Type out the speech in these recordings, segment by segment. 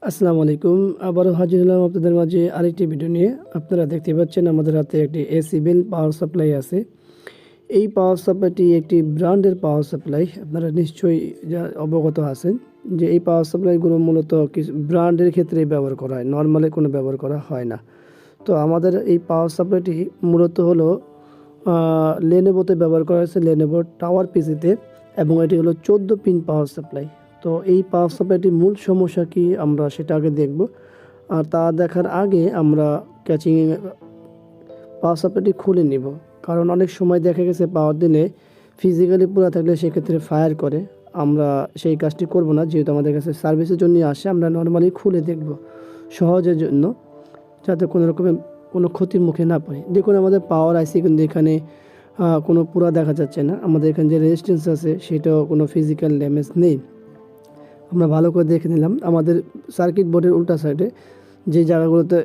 আসসালামু আলাইকুম। আবারও হাজির হলাম আপনাদের মাঝে আরেকটি ভিডিও নিয়ে। আপনারা দেখতে পাচ্ছেন আমাদের হাতে একটি এসি বিল পাওয়ার সাপ্লাই আছে। এই পাওয়ার সাপ্লাইটি একটি ব্র্যান্ডের পাওয়ার সাপ্লাই। আপনারা নিশ্চয়ই অবগত আছেন যে এই পাওয়ার সাপ্লাইগুলো মূলত কিছু ব্র্যান্ডের ক্ষেত্রে ব্যবহার করা হয়, নর্মালি কোনো ব্যবহার করা হয় না। তো আমাদের এই পাওয়ার সাপ্লাইটি মূলত হলো লেনোভোতে ব্যবহার করা হয়েছে, লেনোভো টাওয়ার পিসিতে, এবং এটি হলো 14 পিন পাওয়ার সাপ্লাই। তো এই পাওয়ার সাপ্লাইটির মূল সমস্যা কি আমরা সেটা আগে দেখব। আর তা দেখার আগে আমরা ক্যাচিং পাওয়ার সাপ্লাইটি খুলে নিব, কারণ অনেক সময় দেখা গেছে পাওয়ার দিলে ফিজিক্যালি পুরো থাকলে সেক্ষেত্রে ফায়ার করে। আমরা সেই কাজটি করব না, যেহেতু আমাদের কাছে সার্ভিসের জন্য আসে। আমরা নর্মালি খুলে দেখব সহজের জন্য, যাতে কোনো রকমের কোনো ক্ষতির মুখে না পড়ে। দেখুন আমাদের পাওয়ার আইসি কিন্তু এখানে কোনো পুরা দেখা যাচ্ছে না। আমাদের এখানে যে রেজিস্ট্যান্স আছে সেটাও কোনো ফিজিক্যাল ড্যামেজ নেই। আমরা ভালো করে দেখে নিলাম আমাদের সার্কিট বোর্ডের উল্টা সাইডে যে জায়গাগুলোতে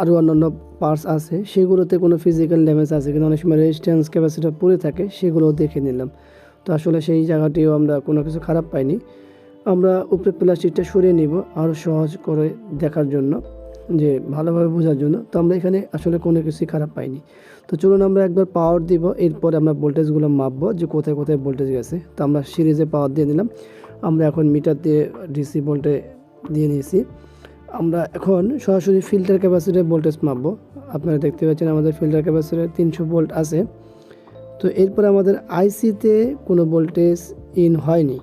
আরও অন্যান্য পার্টস আছে সেগুলোতে কোনো ফিজিক্যাল ড্যামেজ আছে কিনা, অনেক সময় রেজিস্ট্যান্স ক্যাপাসিটার পড়ে থাকে, সেগুলোও দেখে নিলাম। তো আসলে সেই জায়গাটিও আমরা কোনো কিছু খারাপ পাইনি। আমরা উপরে প্লাস্টিকটা সরিয়ে নিব আরও সহজ করে দেখার জন্য, যে ভালোভাবে বোঝার জন্য। তো আমরা এখানে আসলে কোনো কিছুই খারাপ পাইনি। তো চলুন আমরা একবার পাওয়ার দিব, এরপরে আমরা ভোল্টেজগুলো মাপবো যে কোথায় কোথায় ভোল্টেজ গেছে। তো আমরা সিরিজে পাওয়ার দিয়ে নিলাম। আমরা এখন মিটার দিয়ে ডিসি ভোল্টে দিয়ে নিয়েছি। আমরা এখন সরাসরি ফিল্টার ক্যাপাসিটির ভোল্টেজ মাপবো। আপনারা দেখতে পাচ্ছেন আমাদের ফিল্টার ক্যাপাসিটির 300 ভোল্ট আছে। তো এরপর আমাদের আইসিতে কোনো ভোল্টেজ ইন হয়নি,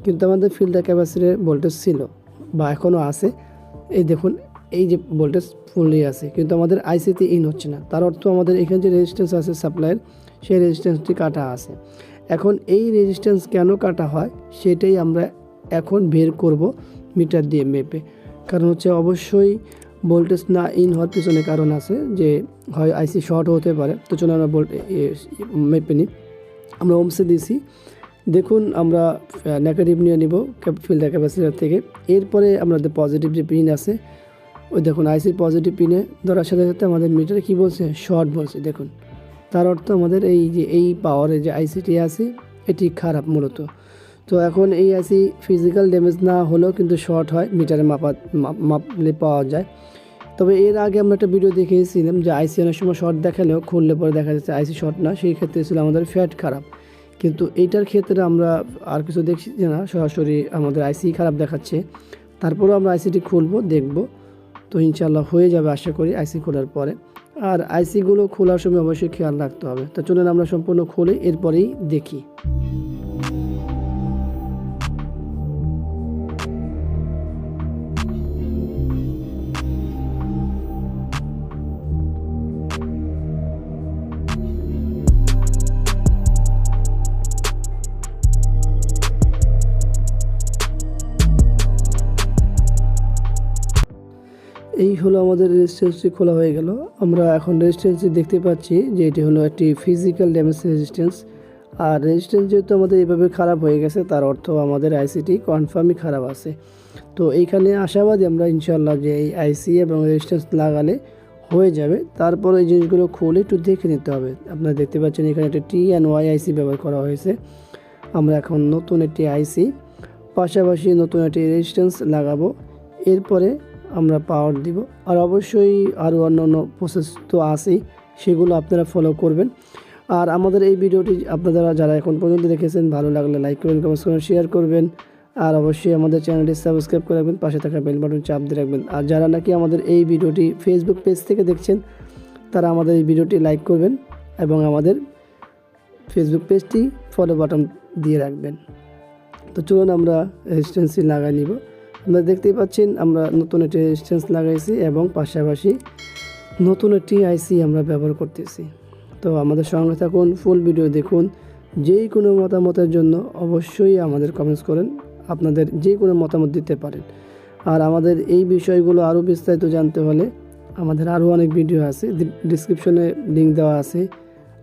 কিন্তু আমাদের ফিল্টার ক্যাপাসিটির ভোল্টেজ ছিল বা এখনও আছে। এই দেখুন, এই যে ভোল্টেজ ফুললি আছে, কিন্তু আমাদের আইসিতে ইন হচ্ছে না। তার অর্থ আমাদের এখানে যে রেজিস্ট্যান্স আছে সাপ্লাইয়ের, সেই রেজিস্ট্যান্সটি কাটা আছে। এখন এই রেজিস্ট্যান্স কেন কাটা হয় সেটাই আমরা এখন বের করব মিটার দিয়ে মেপে। কারণ হচ্ছে অবশ্যই ভোল্টেজ না ইন হওয়ার পিছনে কারণ আছে, যে হয় আইসি শর্ট হতে পারে। তো চলুন আমরা মেপে নিই। আমরা ওমসে দিয়েছি। দেখুন আমরা নেগেটিভ নিয়ে নিব ফিল্টার ক্যাপাসিটার থেকে। এরপরে আমাদের পজিটিভ যে পিন আছে, ওই দেখুন আইসির পজিটিভ পিনে ধরার সাথে সাথে আমাদের মিটারে কী বলছে, শর্ট বলছে। দেখুন, তার অর্থ আমাদের এই যে এই পাওয়ারের যে আইসিটি আছে এটি খারাপ মূলত। তো এখন এই আইসি ফিজিক্যাল ড্যামেজ না হলেও কিন্তু শর্ট হয়, মিটারে মাপলে পাওয়া যায়। তবে এর আগে আমরা একটা ভিডিও দেখিয়েছিলাম যে আইসি অনেক সময় শর্ট দেখালেও খুললে পরে দেখা যাচ্ছে আইসি শর্ট না, সেই ক্ষেত্রে ছিল আমাদের ফ্যাট খারাপ। কিন্তু এইটার ক্ষেত্রে আমরা আর কিছু দেখছি না, সরাসরি আমাদের আইসি খারাপ দেখাচ্ছে। তারপরেও আমরা আইসিটি খুলবো, দেখব। তো ইনশাল্লাহ হয়ে যাবে আশা করি আইসি খোলার পরে। আর আইসিগুলো খোলার সময় অবশ্যই খেয়াল রাখতে হবে। তো চলুন আমরা সম্পূর্ণ খুলে এরপরেই দেখি। এই হলো আমাদের রেজিস্ট্যান্সটি খোলা হয়ে গেল। আমরা এখন রেজিস্ট্যান্সটি দেখতে পাচ্ছি যে এটি হলো একটি ফিজিক্যাল ড্যামেজ রেজিস্ট্যান্স। আর রেজিস্ট্যান্স যেহেতু আমাদের এইভাবে খারাপ হয়ে গেছে, তার অর্থ আমাদের আইসিটি কনফার্মই খারাপ আছে। তো এইখানে আশাবাদী আমরা ইনশাল্লাহ যে এই আইসি এবং রেজিস্ট্যান্স লাগালে হয়ে যাবে। তারপর এই জিনিসগুলো খুলে একটু দেখে নিতে হবে। আপনারা দেখতে পাচ্ছেন এখানে একটা TNY আইসি ব্যবহার করা হয়েছে। আমরা এখন নতুন একটি আইসি পাশাপাশি নতুন একটি রেজিস্ট্যান্স লাগাবো, এরপরে আমরা পাওয়ার দিব। আর অবশ্যই আরও অন্য প্রসেস তো আছেই, সেগুলো আপনারা ফলো করবেন। আর আমাদের এই ভিডিওটি আপনারা যারা এখন পর্যন্ত দেখেছেন, ভালো লাগলে লাইক করবেন, কমেন্ট করবেন, শেয়ার করবেন। আর অবশ্যই আমাদের চ্যানেলটি সাবস্ক্রাইব করে রাখবেন, পাশে থাকা বেল বাটন চাপ দিয়ে রাখবেন। আর যারা নাকি আমাদের এই ভিডিওটি ফেসবুক পেজ থেকে দেখছেন, তারা আমাদের এই ভিডিওটি লাইক করবেন এবং আমাদের ফেসবুক পেজটি ফলো বাটন দিয়ে রাখবেন। তো চলুন আমরা রেজিস্ট্যান্সটি লাগাই নিব। আপনারা দেখতেই পাচ্ছেন আমরা নতুন একটি রেজিস্ট্যান্স লাগাইছি এবং পাশাপাশি নতুন একটি আইসি আমরা ব্যবহার করতেছি। তো আমাদের সঙ্গে থাকুন, ফুল ভিডিও দেখুন। যেই কোনো মতামতের জন্য অবশ্যই আমাদের কমেন্টস করেন, আপনাদের যে কোনো মতামত দিতে পারেন। আর আমাদের এই বিষয়গুলো আরও বিস্তারিত জানতে হলে আমাদের আরও অনেক ভিডিও আছে, ডিসক্রিপশনে লিঙ্ক দেওয়া আছে,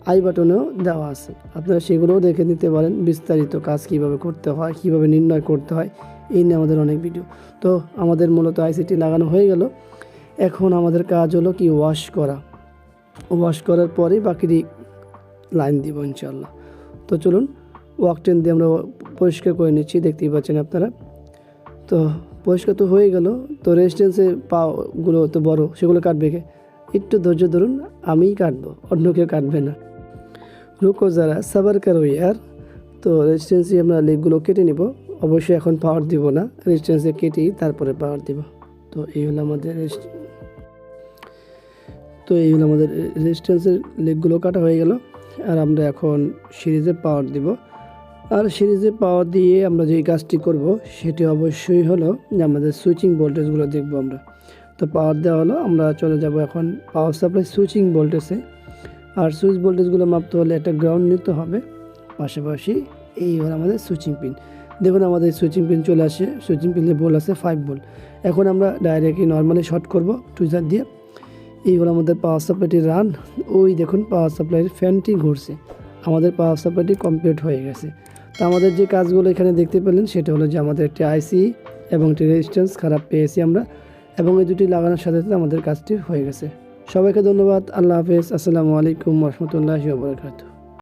আই বাটনেও দেওয়া আছে। আপনারা সেগুলোও দেখে নিতে পারেন, বিস্তারিত কাজ কীভাবে করতে হয়, কীভাবে নির্ণয় করতে হয়, এই নিয়ে আমাদের অনেক ভিডিও। তো আমাদের মূলত আইসিটি লাগানো হয়ে গেল। এখন আমাদের কাজ হলো কি ওয়াশ করা। ওয়াশ করার পরেই বাকি লাইন দিব ইনশাল্লাহ। তো চলুন ওয়াক টেন দিয়ে আমরা পরিষ্কার করে নিচ্ছি, দেখতেই পাচ্ছেন আপনারা। তো পরিষ্কার তো হয়ে গেল। তো রেজিস্ট্যান্সের পাগুলো তো বড়, সেগুলো কাটবে কে? একটু ধৈর্য ধরুন, আমিই কাটবো, অন্য কেউ কাটবে না। রুকো যারা, সাবার কারো ইয়ার। তো রেজিস্ট্যান্সে আমরা লেগগুলো কেটে নিব। অবশ্যই এখন পাওয়ার দিব না, রেজিস্ট্যান্সে কেটেই তারপরে পাওয়ার দিব। তো এই হলো আমাদের রেজিস্ট্যান্সের লেগগুলো কাটা হয়ে গেল। আর আমরা এখন সিরিজে পাওয়ার দিব। আর সিরিজে পাওয়ার দিয়ে আমরা যেই কাজটি করব সেটি অবশ্যই হলো যে আমাদের সুইচিং ভোল্টেজগুলো দেখব আমরা। তো পাওয়ার দেওয়া হলো, আমরা চলে যাব এখন পাওয়ার সাপ্লাই সুইচিং ভোল্টেজে। আর সুইচ ভোল্টেজগুলো মাপতে হলে একটা গ্রাউন্ড নিতে হবে, পাশাপাশি এই হলো আমাদের সুইচিং পিন। দেখুন আমাদের সুইচিং পিন চলে আসে, সুইচিং পিনের ভোল্ট আছে 5 ভোল্ট। এখন আমরা ডাইরেক্টলি নর্মালি শর্ট করব টুইজার দিয়ে। এই হলো আমাদের পাওয়ার সাপ্লাইটি রান। ওই দেখুন পাওয়ার সাপ্লাইয়ের ফ্যানটি ঘুরছে, আমাদের পাওয়ার সাপ্লাইটি কমপ্লিট হয়ে গেছে। তো আমাদের যে কাজগুলো এখানে দেখতে পেলেন সেটা হলো যে আমাদের একটি আইসি এবং একটি রেজিস্ট্যান্স খারাপ পেয়েছি আমরা, এবং এই দুটি লাগানোর সাথে সাথে আমাদের কাজটি হয়ে গেছে। সবাইকে ধন্যবাদ। আল্লাহ হাফেজ। আসসালামু আলাইকুম ওয়া রাহমাতুল্লাহি ওয়া বারাকাতুহু।